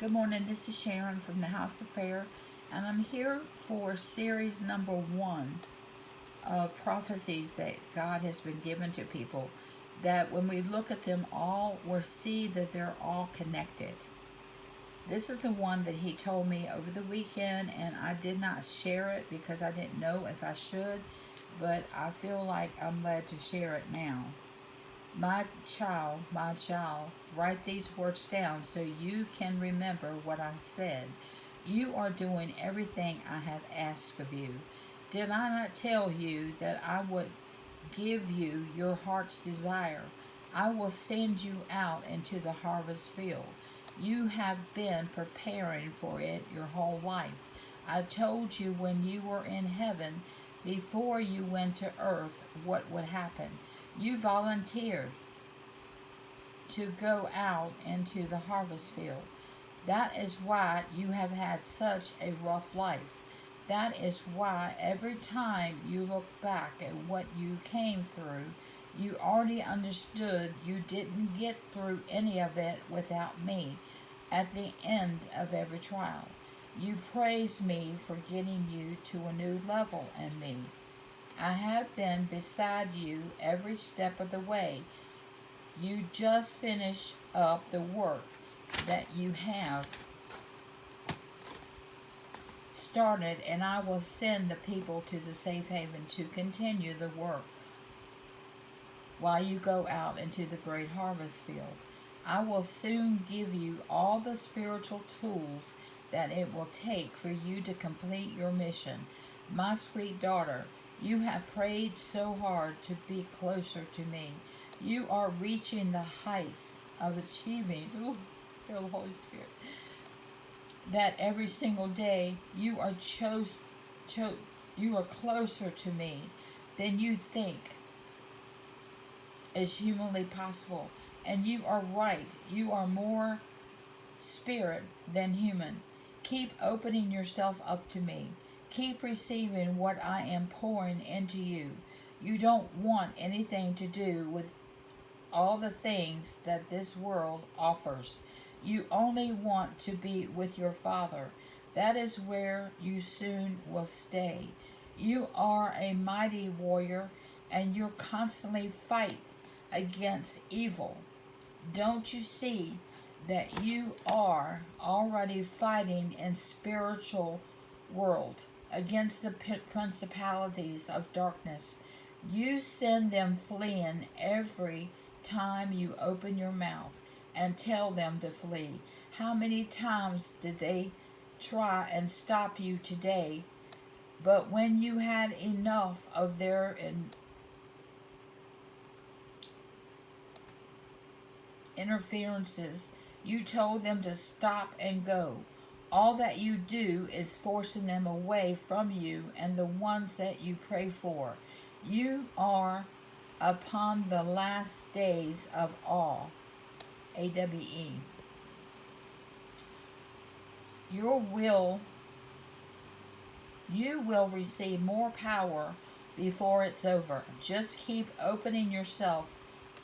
Good morning. This is Sharon from the House of Prayer, and I'm here for series number 1 of prophecies that God has been given to people. That when we look at them all, we'll see that they're all connected. This is the one that He told me over the weekend, and I did not share it because I didn't know if I should, but I feel like I'm led to share it now. My child, write these words down so you can remember what I said. You are doing everything I have asked of you. Did I not tell you that I would give you your heart's desire? I will send you out into the harvest field. You have been preparing for it your whole life. I told you when you were in heaven, before you went to earth, what would happen. You volunteered to go out into the harvest field. That is why you have had such a rough life. That is why every time you look back at what you came through, you already understood you didn't get through any of it without me at the end of every trial. You praise me for getting you to a new level in me. I have been beside you every step of the way. You just finish up the work that you have started, and I will send the people to the safe haven to continue the work while you go out into the great harvest field. I will soon give you all the spiritual tools that it will take for you to complete your mission. My sweet daughter, you have prayed so hard to be closer to me. You are reaching the heights of achieving, feel the Holy Spirit, that every single day you are closer to me than you think is humanly possible. And you are right. You are more spirit than human. Keep opening yourself up to me. Keep receiving what I am pouring into you. You don't want anything to do with all the things that this world offers. You only want to be with your Father. That is where you soon will stay. You are a mighty warrior, and you constantly fight against evil. Don't you see that you are already fighting in spiritual world against the principalities of darkness? You send them fleeing every time you open your mouth and tell them to flee. How many times did they try and stop you today? But when you had enough of their interferences, you told them to stop and go. All that you do is forcing them away from you and the ones that you pray for. You are upon the last days of all. AWE. Your will, you will receive more power before it's over. Just keep opening yourself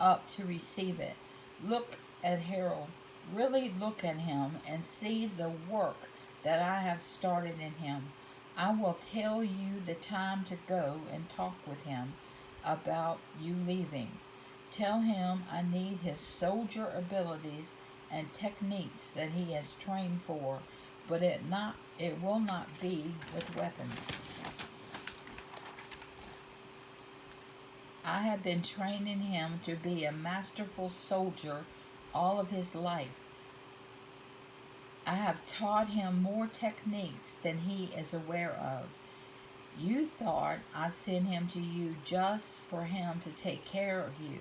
up to receive it. Look at Harold. Really look at him and see the work that I have started in him. I will tell you the time to go and talk with him about you leaving. Tell him I need his soldier abilities and techniques that he has trained for, but it will not be with weapons. I have been training him to be a masterful soldier all of his life. I have taught him more techniques than he is aware of. You thought I sent him to you just for him to take care of you.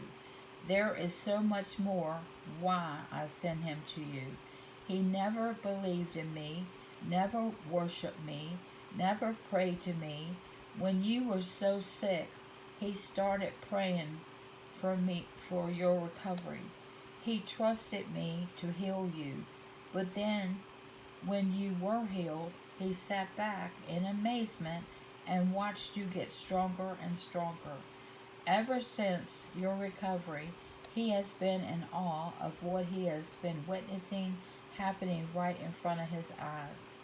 There is so much more why I sent him to you. He never believed in me, never worshiped me, never prayed to me. When you were so sick, he started praying for me for your recovery. He trusted me to heal you. But then, when you were healed, he sat back in amazement and watched you get stronger and stronger. Ever since your recovery, he has been in awe of what he has been witnessing happening right in front of his eyes.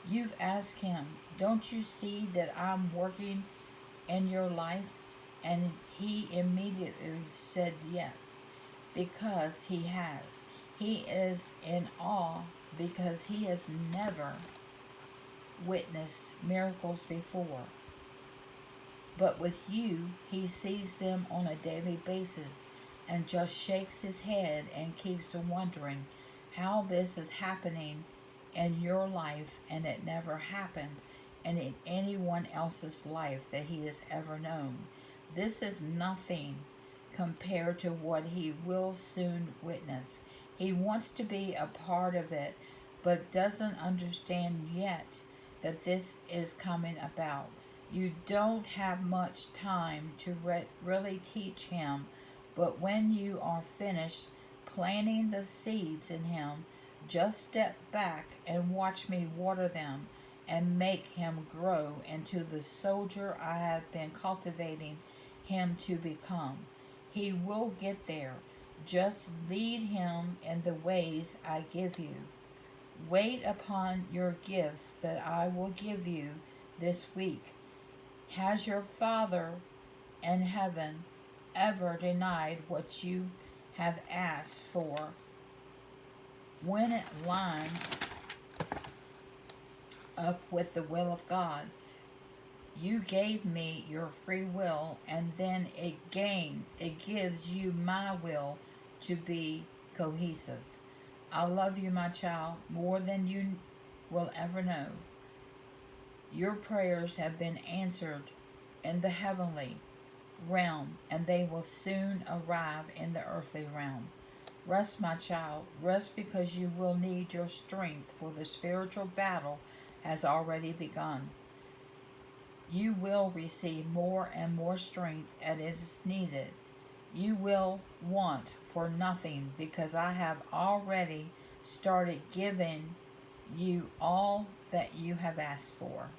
You've asked him, "Don't you see that I'm working in your life?" And he immediately said yes, because he has. He is in awe because he has never witnessed miracles before. But with you, he sees them on a daily basis and just shakes his head and keeps wondering how this is happening in your life, and it never happened and in anyone else's life that he has ever known. This is nothing compared to what he will soon witness. He wants to be a part of it, but doesn't understand yet that this is coming about. You don't have much time to really teach him, but when you are finished planting the seeds in him, just step back and watch me water them and make him grow into the soldier I have been cultivating him to become. He will get there. Just lead him in the ways I give you. Wait upon your gifts that I will give you this week. Has your Father in heaven ever denied what you have asked for when it lines up with the will of God? You gave me your free will, and then it gives you my will to be cohesive. I love you, my child, more than you will ever know. Your prayers have been answered in the heavenly realm, and they will soon arrive in the earthly realm. Rest, my child, rest, because you will need your strength, for the spiritual battle has already begun. You will receive more and more strength as is needed. You will want for nothing, because I have already started giving you all that you have asked for.